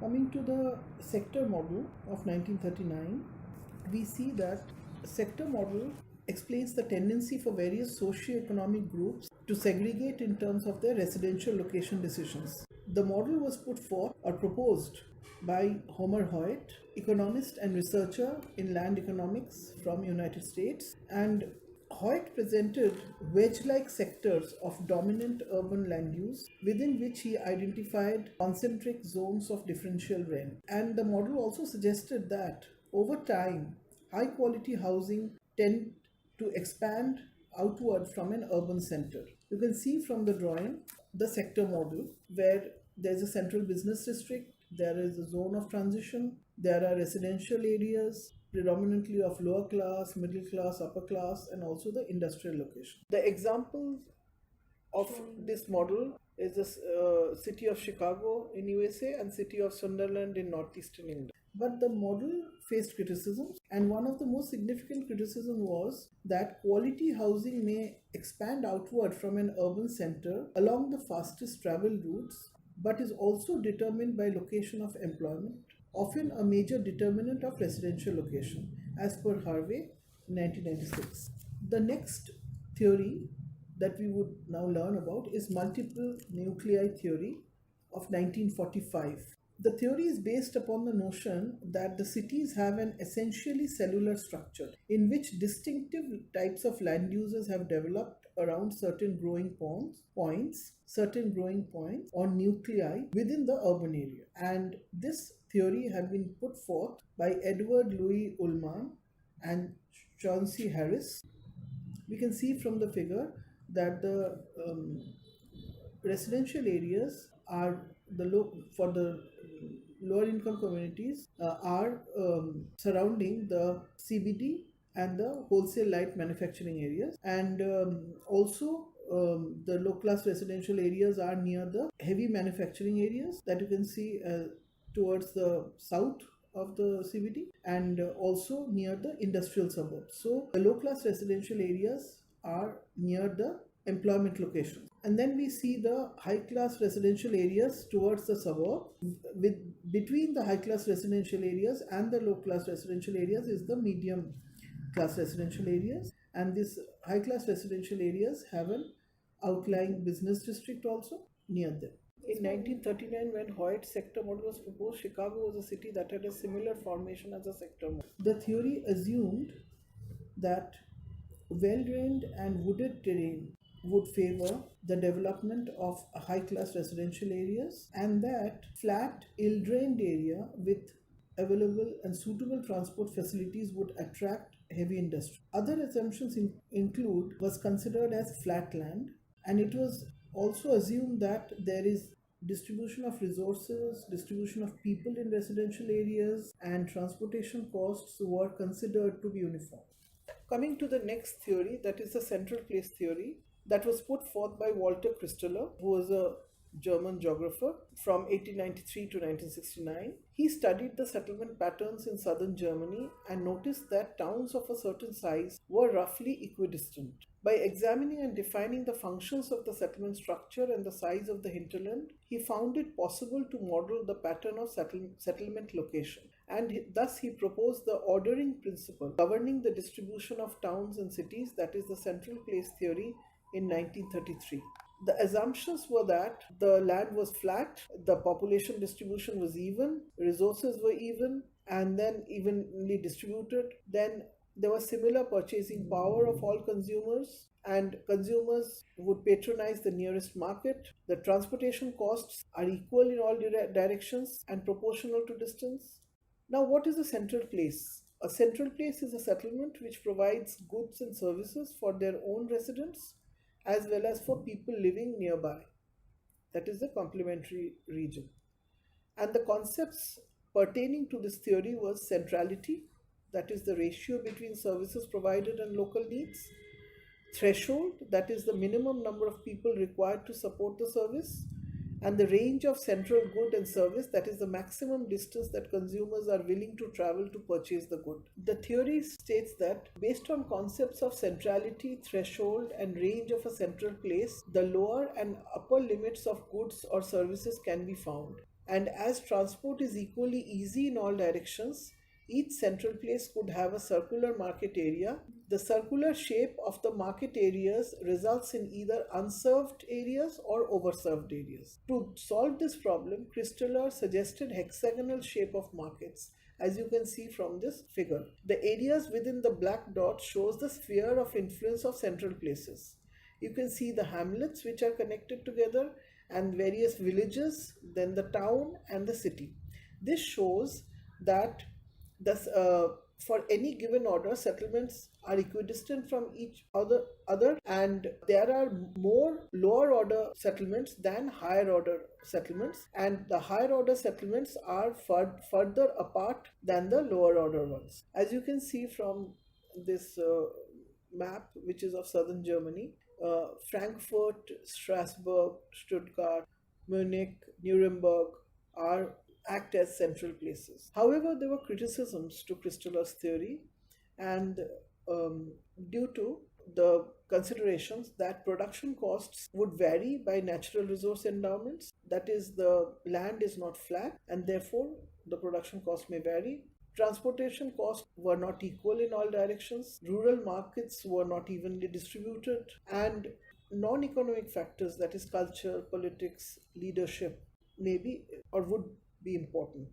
Coming to the sector model of 1939, we see that sector model explains the tendency for various socio-economic groups to segregate in terms of their residential location decisions. The model was put forth or proposed by Homer Hoyt, economist and researcher in land economics from United States, and Hoyt presented wedge-like sectors of dominant urban land use within which he identified concentric zones of differential rent. And the model also suggested that over time, high-quality housing tend to expand outward from an urban center. You can see from the drawing the sector model where there's a central business district, there is a zone of transition, there are residential areas predominantly of lower class, middle class, upper class, and also the industrial location. The example of this model is the city of Chicago in USA and city of Sunderland in northeastern England. But the model faced criticisms, and one of the most significant criticism was that quality housing may expand outward from an urban center along the fastest travel routes, but is also determined by location of employment, often a major determinant of residential location, as per Harvey, 1996. The next theory that we would now learn about is multiple nuclei theory of 1945. The theory is based upon the notion that the cities have an essentially cellular structure in which distinctive types of land uses have developed around certain growing points or nuclei within the urban area. And this theory had been put forth by Edward Louis Ullmann and Chauncey Harris. We can see from the figure that the residential areas are for the lower income communities are surrounding the CBD and the wholesale light manufacturing areas, and also the low class residential areas are near the heavy manufacturing areas that you can see towards the south of the CBD, and also near the industrial suburbs. So the low class residential areas are near the employment locations. And then we see the high class residential areas towards the suburb. Between the high class residential areas and the low class residential areas is the medium class residential areas, and these high class residential areas have an outlying business district also near them. In 1939, when Hoyt's sector model was proposed, Chicago was a city that had a similar formation as a sector model. The theory assumed that well-drained and wooded terrain would favor the development of high-class residential areas, and that flat, ill-drained area with available and suitable transport facilities would attract heavy industry. Other assumptions include was considered as flat land, and it was also assumed that there is distribution of resources, distribution of people in residential areas, and transportation costs were considered to be uniform. Coming to the next theory, that is the central place theory, that was put forth by Walter Christaller, who was a German geographer from 1893 to 1969. He studied the settlement patterns in southern Germany and noticed that towns of a certain size were roughly equidistant. By examining and defining the functions of the settlement structure and the size of the hinterland, he found it possible to model the pattern of settlement location, and thus he proposed the ordering principle governing the distribution of towns and cities, that is the central place theory, in 1933. The assumptions were that the land was flat, the population distribution was even, resources were even, and then evenly distributed. Then there was similar purchasing power of all consumers, and consumers would patronize the nearest market. The transportation costs are equal in all directions and proportional to distance. Now, what is a central place? A central place is a settlement which provides goods and services for their own residents as well as for people living nearby. That is the complementary region. And the concepts pertaining to this theory was centrality, that is the ratio between services provided and local needs; threshold, that is the minimum number of people required to support the service; and the range of central good and service, that is the maximum distance that consumers are willing to travel to purchase the good. The theory states that based on concepts of centrality, threshold, and range of a central place, the lower and upper limits of goods or services can be found. And as transport is equally easy in all directions, each central place could have a circular market area. The circular shape of the market areas results in either unserved areas or overserved areas. To solve this problem, Christaller suggested hexagonal shape of markets, as you can see from this figure. The areas within the black dot shows the sphere of influence of central places. You can see the hamlets which are connected together and various villages, then the town and the city. This shows that for any given order, settlements are equidistant from each other, and there are more lower order settlements than higher order settlements, and the higher order settlements are further apart than the lower order ones. As you can see from this map, which is of southern Germany, Frankfurt, Strasbourg, Stuttgart, Munich, Nuremberg are act as central places. However, there were criticisms to Christaller's theory, and um, due to the considerations that production costs would vary by natural resource endowments, that is, the land is not flat, and therefore the production cost may vary. Transportation costs were not equal in all directions, rural markets were not evenly distributed, and non economic factors, that is, culture, politics, leadership, may be or would be important.